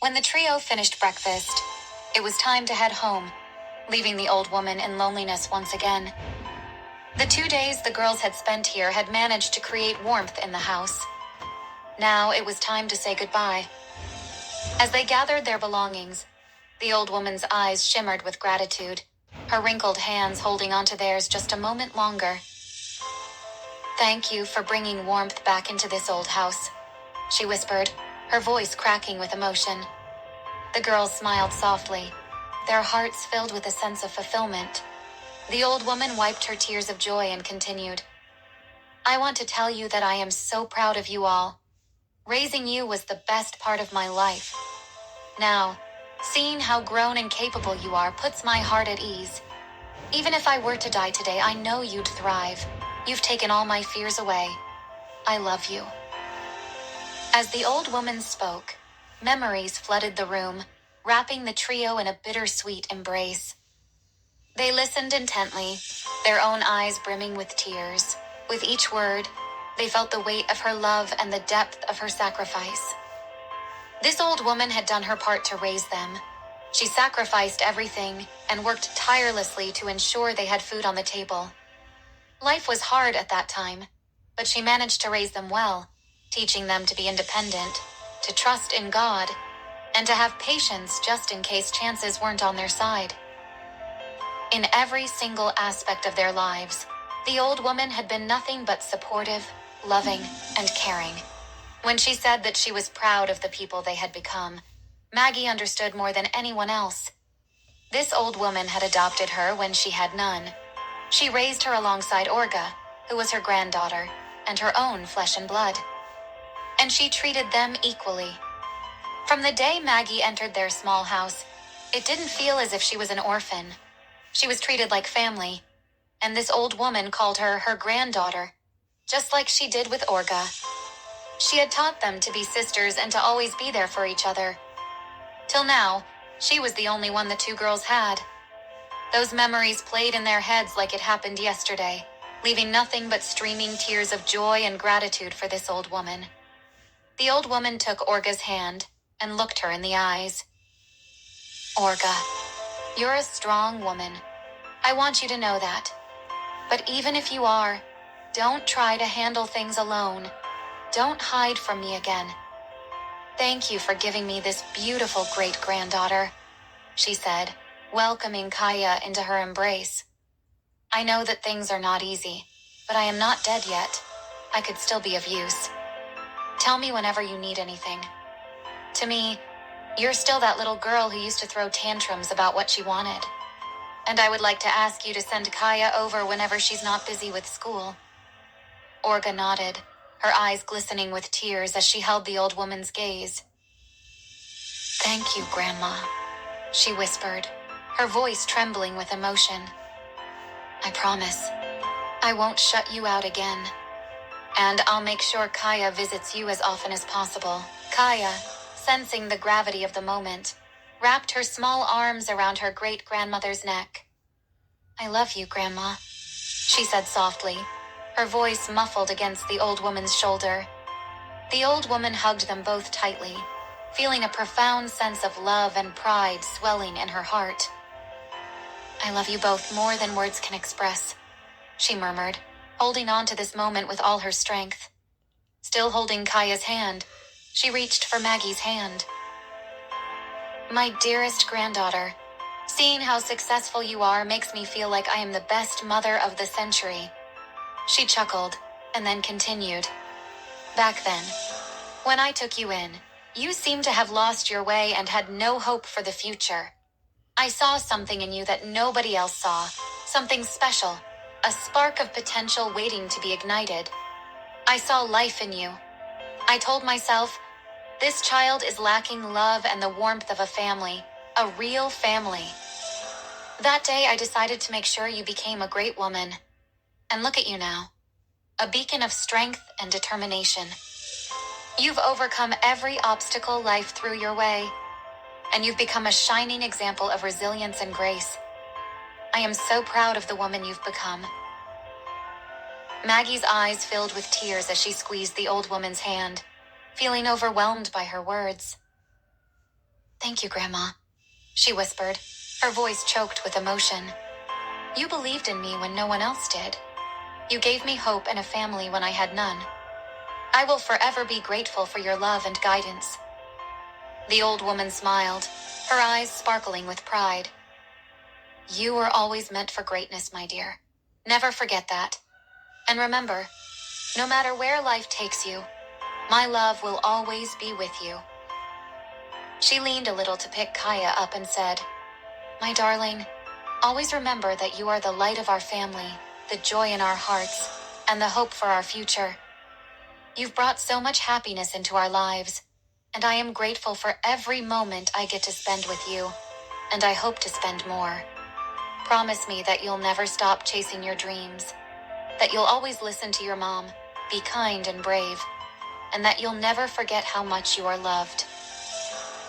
When the trio finished breakfast, it was time to head home, leaving the old woman in loneliness once again. The 2 days the girls had spent here had managed to create warmth in the house. Now it was time to say goodbye. As they gathered their belongings, the old woman's eyes shimmered with gratitude, her wrinkled hands holding onto theirs just a moment longer. "Thank you for bringing warmth back into this old house," she whispered, her voice cracking with emotion. The girls smiled softly, their hearts filled with a sense of fulfillment. The old woman wiped her tears of joy and continued, "I want to tell you that I am so proud of you all. Raising you was the best part of my life. Now, seeing how grown and capable you are puts my heart at ease. Even if I were to die today, I know you'd thrive. You've taken all my fears away. I love you." As the old woman spoke, memories flooded the room, wrapping the trio in a bittersweet embrace. They listened intently, their own eyes brimming with tears. With each word, they felt the weight of her love and the depth of her sacrifice. This old woman had done her part to raise them. She sacrificed everything and worked tirelessly to ensure they had food on the table. Life was hard at that time, but she managed to raise them well, teaching them to be independent, to trust in God, and to have patience just in case chances weren't on their side. In every single aspect of their lives, the old woman had been nothing but supportive, loving, and caring. When she said that she was proud of the people they had become, Maggie understood more than anyone else. This old woman had adopted her when she had none. She raised her alongside Orga, who was her granddaughter, and her own flesh and blood. And she treated them equally. From the day Maggie entered their small house, it didn't feel as if she was an orphan. She was treated like family, and this old woman called her her granddaughter, just like she did with Orga. She had taught them to be sisters and to always be there for each other. Till now, she was the only one the two girls had. Those memories played in their heads like it happened yesterday, leaving nothing but streaming tears of joy and gratitude for this old woman. The old woman took Orga's hand and looked her in the eyes. "Orga, you're a strong woman. I want you to know that. But even if you are, don't try to handle things alone. Don't hide from me again. Thank you for giving me this beautiful great-granddaughter," she said, welcoming Kaya into her embrace. "I know that things are not easy, but I am not dead yet. I could still be of use. Tell me whenever you need anything. To me, you're still that little girl who used to throw tantrums about what she wanted. And I would like to ask you to send Kaya over whenever she's not busy with school." Orga nodded, her eyes glistening with tears as she held the old woman's gaze. "Thank you, Grandma," she whispered, her voice trembling with emotion. "I promise, I won't shut you out again. And I'll make sure Kaya visits you as often as possible." Kaya, sensing the gravity of the moment, wrapped her small arms around her great-grandmother's neck. "I love you, Grandma," she said softly, her voice muffled against the old woman's shoulder. The old woman hugged them both tightly, feeling a profound sense of love and pride swelling in her heart. "I love you both more than words can express," she murmured, holding on to this moment with all her strength. Still holding Kaya's hand, she reached for Maggie's hand. "My dearest granddaughter, seeing how successful you are makes me feel like I am the best mother of the century." She chuckled, and then continued. "Back then, when I took you in, you seemed to have lost your way and had no hope for the future. I saw something in you that nobody else saw, something special, a spark of potential waiting to be ignited. I saw life in you. I told myself, this child is lacking love and the warmth of a family, a real family. That day I decided to make sure you became a great woman. And look at you now, a beacon of strength and determination. You've overcome every obstacle life threw your way, and you've become a shining example of resilience and grace. I am so proud of the woman you've become." Maggie's eyes filled with tears as she squeezed the old woman's hand, feeling overwhelmed by her words. Thank you, Grandma, she whispered, her voice choked with emotion. You believed in me when no one else did. You gave me hope and a family when I had none. I will forever be grateful for your love and guidance. The old woman smiled, her eyes sparkling with pride. You were always meant for greatness, my dear. Never forget that. And remember, no matter where life takes you, my love will always be with you. She leaned a little to pick Kaya up and said, My darling, always remember that you are the light of our family, the joy in our hearts, and the hope for our future. You've brought so much happiness into our lives, and I am grateful for every moment I get to spend with you, and I hope to spend more. Promise me that you'll never stop chasing your dreams, that you'll always listen to your mom, be kind and brave, and that you'll never forget how much you are loved.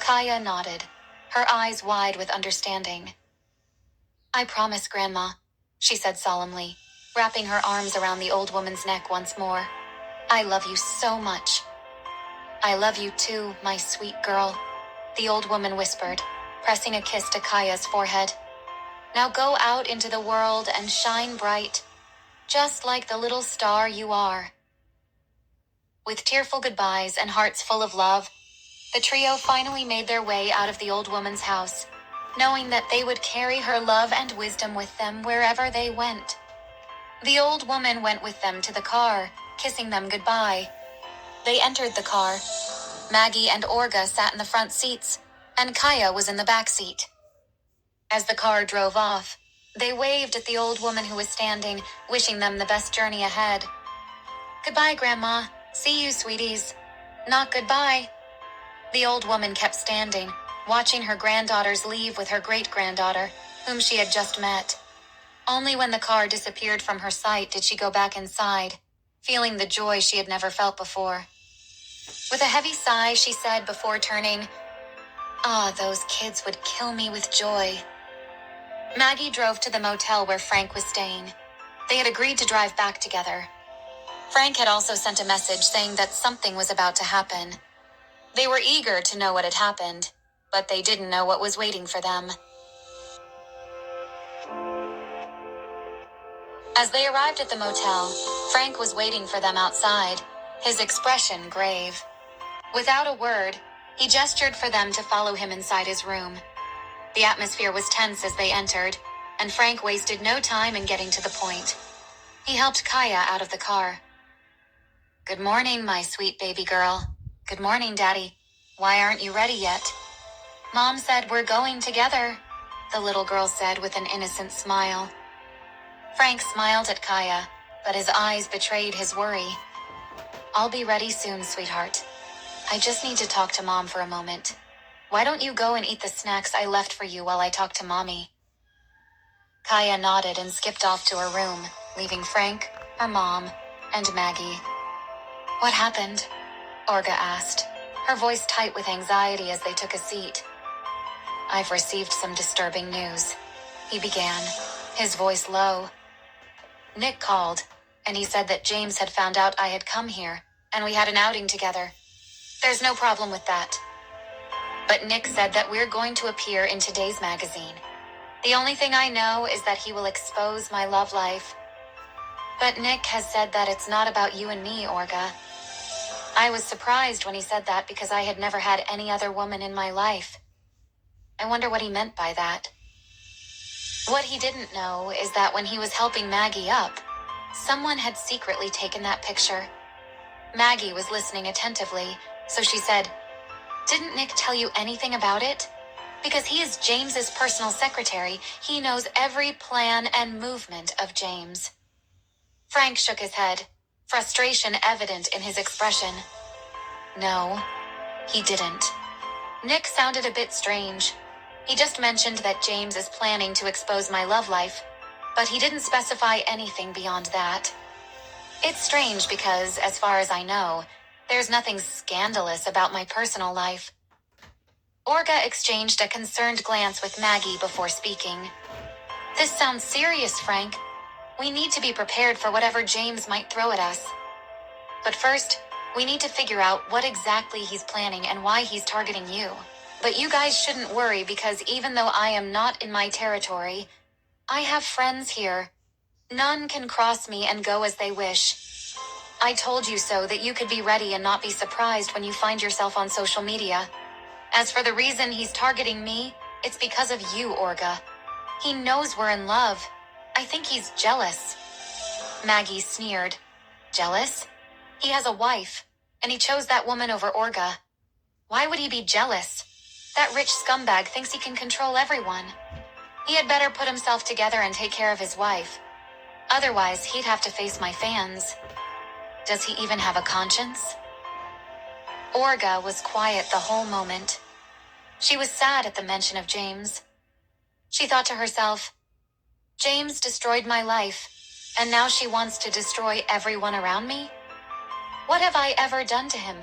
Kaya nodded, her eyes wide with understanding. I promise, Grandma, she said solemnly, wrapping her arms around the old woman's neck once more. I love you so much. I love you too, my sweet girl, the old woman whispered, pressing a kiss to Kaya's forehead. Now go out into the world and shine bright, just like the little star you are. With tearful goodbyes and hearts full of love, the trio finally made their way out of the old woman's house, knowing that they would carry her love and wisdom with them wherever they went. The old woman went with them to the car, kissing them goodbye. They entered the car. Maggie and Orga sat in the front seats, and Kaya was in the back seat. As the car drove off, they waved at the old woman who was standing, wishing them the best journey ahead. Goodbye, Grandma. See you, sweeties. Not goodbye. The old woman kept standing, watching her granddaughters leave with her great-granddaughter, whom she had just met. Only when the car disappeared from her sight did she go back inside, feeling the joy she had never felt before. With a heavy sigh, she said before turning, those kids would kill me with joy. Maggie drove to the motel where Frank was staying. They had agreed to drive back together. Frank had also sent a message saying that something was about to happen. They were eager to know what had happened, but they didn't know what was waiting for them. As they arrived at the motel, Frank was waiting for them outside, his expression grave. Without a word, he gestured for them to follow him inside his room. The atmosphere was tense as they entered, and Frank wasted no time in getting to the point. He helped Kaya out of the car. Good morning, my sweet baby girl. Good morning, Daddy. Why aren't you ready yet? Mom said we're going together, the little girl said with an innocent smile. Frank smiled at Kaya, but his eyes betrayed his worry. I'll be ready soon, sweetheart. I just need to talk to Mom for a moment. Why don't you go and eat the snacks I left for you while I talk to Mommy? Kaya nodded and skipped off to her room, leaving Frank, her mom, and Maggie. What happened? Orga asked, her voice tight with anxiety as they took a seat. I've received some disturbing news, he began, his voice low. Nick called, and he said that James had found out I had come here, and we had an outing together. There's no problem with that. But Nick said that we're going to appear in today's magazine. The only thing I know is that he will expose my love life. But Nick has said that it's not about you and me, Orga. I was surprised when he said that because I had never had any other woman in my life. I wonder what he meant by that. What he didn't know is that when he was helping Maggie up, someone had secretly taken that picture. Maggie was listening attentively, so she said, Didn't Nick tell you anything about it? Because he is James's personal secretary, he knows every plan and movement of James. Frank shook his head, frustration evident in his expression. No, he didn't. Nick sounded a bit strange. He just mentioned that James is planning to expose my love life, but he didn't specify anything beyond that. It's strange because, as far as I know, there's nothing scandalous about my personal life. Orga exchanged a concerned glance with Maggie before speaking. This sounds serious, Frank. We need to be prepared for whatever James might throw at us. But first, we need to figure out what exactly he's planning and why he's targeting you. But you guys shouldn't worry because even though I am not in my territory, I have friends here. None can cross me and go as they wish. I told you so that you could be ready and not be surprised when you find yourself on social media. As for the reason he's targeting me, it's because of you, Orga. He knows we're in love. I think he's jealous. Maggie sneered. Jealous? He has a wife, and he chose that woman over Orga. Why would he be jealous? That rich scumbag thinks he can control everyone. He had better put himself together and take care of his wife. Otherwise, he'd have to face my fans. Does he even have a conscience? Orga was quiet the whole moment. She was sad at the mention of James. She thought to herself, James destroyed my life, and now she wants to destroy everyone around me? What have I ever done to him?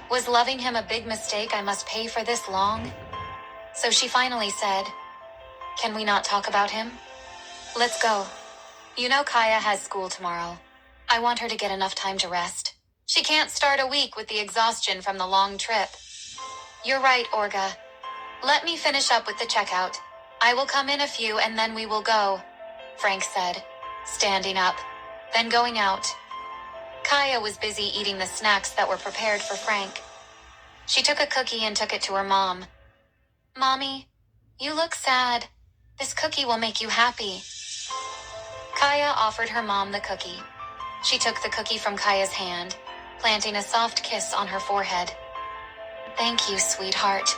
Was loving him a big mistake I must pay for this long? So she finally said, Can we not talk about him? Let's go. You know Kaya has school tomorrow. I want her to get enough time to rest. She can't start a week with the exhaustion from the long trip. You're right, Orga. Let me finish up with the checkout. I will come in a few and then we will go, Frank said, standing up, then going out. Kaya was busy eating the snacks that were prepared for Frank. She took a cookie and took it to her mom. Mommy, you look sad. This cookie will make you happy. Kaya offered her mom the cookie. She took the cookie from Kaya's hand, planting a soft kiss on her forehead. Thank you, sweetheart,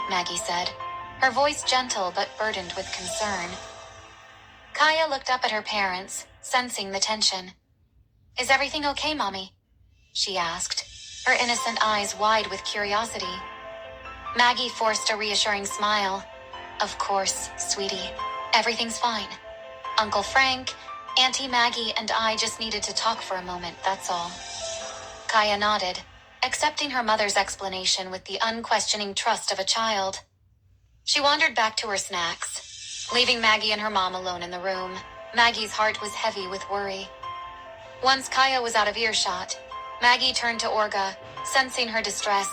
Maggie said, her voice gentle but burdened with concern. Kaya looked up at her parents, sensing the tension. Is everything okay, Mommy? She asked, her innocent eyes wide with curiosity. Maggie forced a reassuring smile. Of course, sweetie. Everything's fine. Uncle Frank, Auntie Maggie, and I just needed to talk for a moment, that's all. Kaya nodded, accepting her mother's explanation with the unquestioning trust of a child. She wandered back to her snacks, leaving Maggie and her mom alone in the room. Maggie's heart was heavy with worry. Once Kaya was out of earshot, Maggie turned to Orga, sensing her distress,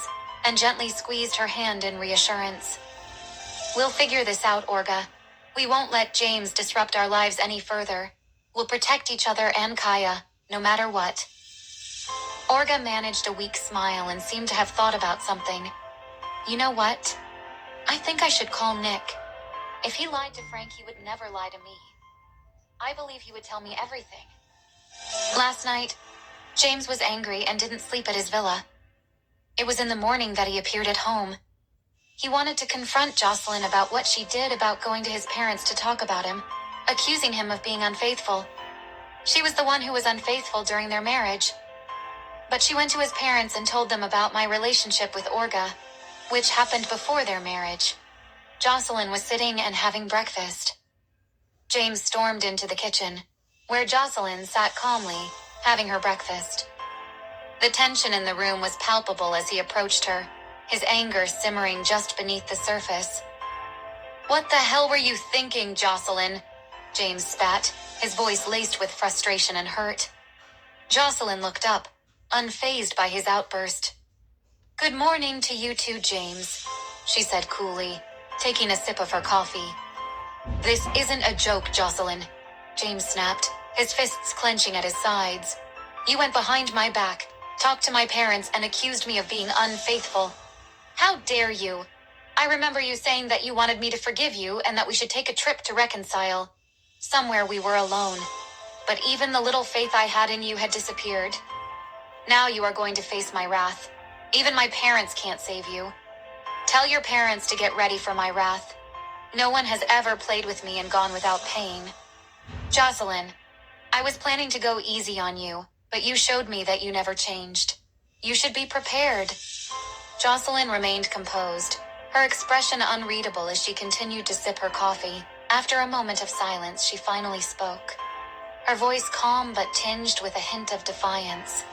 and gently squeezed her hand in reassurance. We'll figure this out, Orga. We won't let James disrupt our lives any further. We'll protect each other and Kaya, no matter what. Orga managed a weak smile and seemed to have thought about something. You know what? I think I should call Nick. If he lied to Frank, he would never lie to me. I believe he would tell me everything. Last night, James was angry and didn't sleep at his villa. It was in the morning that he appeared at home. He wanted to confront Jocelyn about what she did about going to his parents to talk about him, accusing him of being unfaithful. She was the one who was unfaithful during their marriage. But she went to his parents and told them about my relationship with Orga, which happened before their marriage. Jocelyn was sitting and having breakfast. James stormed into the kitchen, where Jocelyn sat calmly, having her breakfast. The tension in the room was palpable as he approached her, his anger simmering just beneath the surface. What the hell were you thinking, Jocelyn? James spat, his voice laced with frustration and hurt. Jocelyn looked up, unfazed by his outburst. Good morning to you too, James, she said coolly, taking a sip of her coffee. This isn't a joke, Jocelyn, James snapped, his fists clenching at his sides. You went behind my back, talked to my parents, and accused me of being unfaithful. How dare you? I remember you saying that you wanted me to forgive you and that we should take a trip to reconcile. Somewhere we were alone. But even the little faith I had in you had disappeared. Now you are going to face my wrath. Even my parents can't save you. Tell your parents to get ready for my wrath. No one has ever played with me and gone without pain. Jocelyn, I was planning to go easy on you, but you showed me that you never changed. You should be prepared. Jocelyn remained composed, her expression unreadable as she continued to sip her coffee. After a moment of silence, she finally spoke, her voice calm but tinged with a hint of defiance.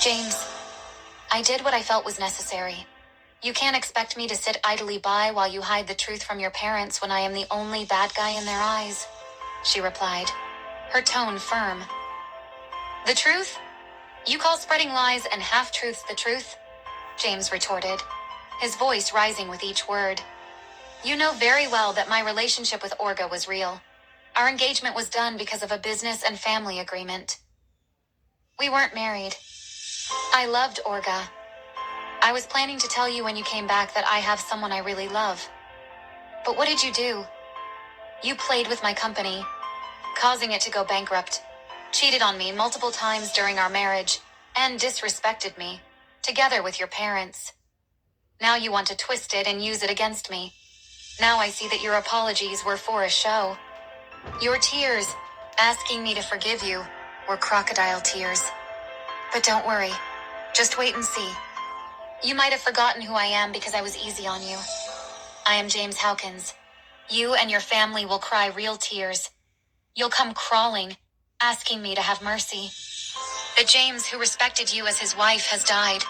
James, I did what I felt was necessary. You can't expect me to sit idly by while you hide the truth from your parents when I am the only bad guy in their eyes, she replied, her tone firm. The truth? You call spreading lies and half-truths the truth? James retorted. his voice rising with each word. You know very well that my relationship with Olga was real. Our engagement was done because of a business and family agreement. We weren't married. I loved Olga. I was planning to tell you when you came back that I have someone I really love. But what did you do? You played with my company, causing it to go bankrupt, cheated on me multiple times during our marriage, and disrespected me, together with your parents. Now you want to twist it and use it against me. Now I see that your apologies were for a show. Your tears, asking me to forgive you, were crocodile tears. But don't worry. Just wait and see. You might have forgotten who I am because I was easy on you. I am James Hawkins. You and your family will cry real tears. You'll come crawling, asking me to have mercy. The James who respected you as his wife has died.